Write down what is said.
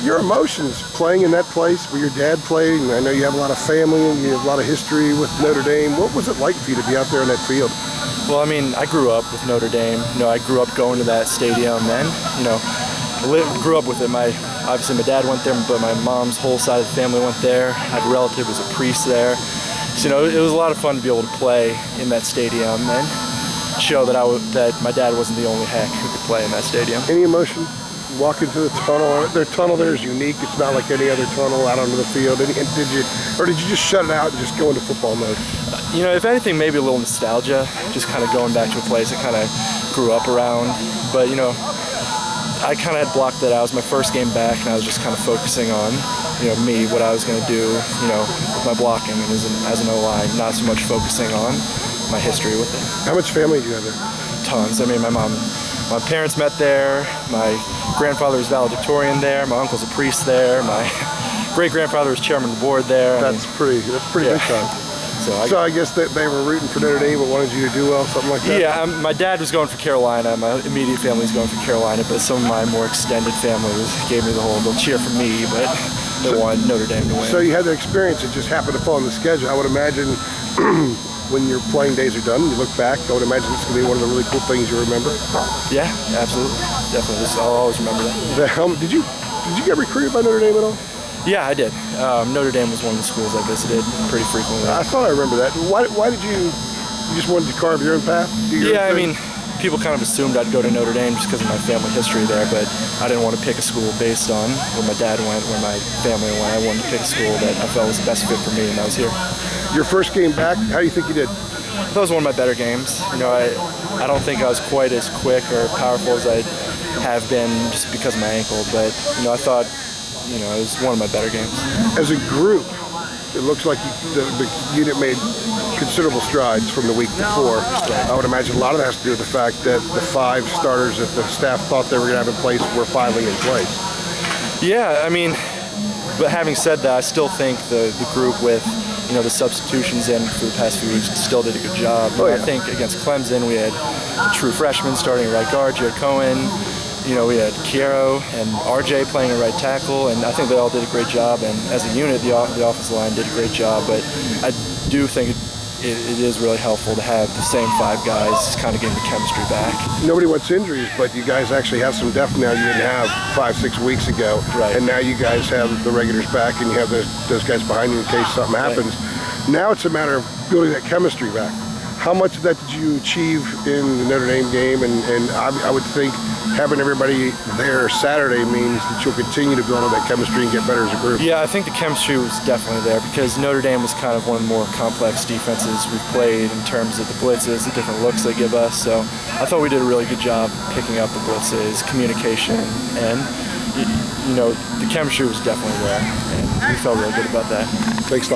Your emotions playing in that place where your dad played, and I know you have a lot of family and you have a lot of history with Notre Dame. What was it like for you to be out there in that field? Well, I mean, I grew up with Notre Dame. You know, I grew up going to that stadium, and you know, grew up with it. Obviously my dad went there, but my mom's whole side of the family went there. I had a relative who was a priest there. So, you know, it was a lot of fun to be able to play in that stadium and show that my dad wasn't the only Heck who could play in that stadium. Any emotion walking through the tunnel? Their tunnel there is unique. It's not like any other tunnel out onto the field. Did you just shut it out and just go into football mode? You know, if anything, maybe a little nostalgia, just kind of going back to a place I kind of grew up around. But, you know, I kind of had blocked that out. It was my first game back, and I was just kind of focusing on, you know, me, what I was going to do, you know, with my blocking as an O-line, not so much focusing on my history with it. How much family do you have there? Tons. I mean, my parents met there, my grandfather was valedictorian there, my uncle's a priest there, my great-grandfather was chairman of the board there. That's pretty big time. So I guess that they were rooting for Notre Dame but wanted you to do well, something like that? Yeah, my dad was going for Carolina, my immediate family was going for Carolina, but some of my more extended family gave me the whole, they'll cheer for me, but they wanted Notre Dame to win. So you had that experience, it just happened to fall on the schedule. I would imagine when your playing days are done, you look back, I would imagine it's going to be one of the really cool things you remember. Yeah, absolutely. Definitely. I'll always remember that. Did you get recruited by Notre Dame at all? Yeah, I did. Notre Dame was one of the schools I visited pretty frequently. I thought I remember that. Why did you just wanted to carve your own path? Yeah, I mean, people kind of assumed I'd go to Notre Dame just because of my family history there, but I didn't want to pick a school based on where my dad went, where my family went. I wanted to pick a school that I felt was the best fit for me, and that was here. Your first game back, how do you think you did? That was one of my better games. You know, I don't think I was quite as quick or powerful as I have been just because of my ankle, but, you know, I thought, you know, it was one of my better games. As a group, it looks like the unit made considerable strides from the week before. I would imagine a lot of that has to do with the fact that the 5 starters that the staff thought they were going to have in place were finally in place. Yeah, I mean, but having said that, I still think the group with, you know, the substitutions in for the past few weeks still did a good job. Oh, yeah. I think against Clemson, we had a true freshman starting at right guard, Jared Cohen. You know, we had Kiero and RJ playing at right tackle, and I think they all did a great job. And as a unit, the offensive line did a great job. But I do think it is really helpful to have the same 5 guys kind of getting the chemistry back. Nobody wants injuries, but you guys actually have some depth now you didn't have 5-6 weeks ago. Right. And now you guys have the regulars back, and you have those guys behind you in case something happens. Right. Now it's a matter of building that chemistry back. How much of that did you achieve in the Notre Dame game? And I would think having everybody there Saturday means that you'll continue to build on that chemistry and get better as a group. Yeah, I think the chemistry was definitely there because Notre Dame was kind of one of the more complex defenses we've played in terms of the blitzes, the different looks they give us. So I thought we did a really good job picking up the blitzes, communication, and you know, the chemistry was definitely there, and we felt really good about that. Thanks.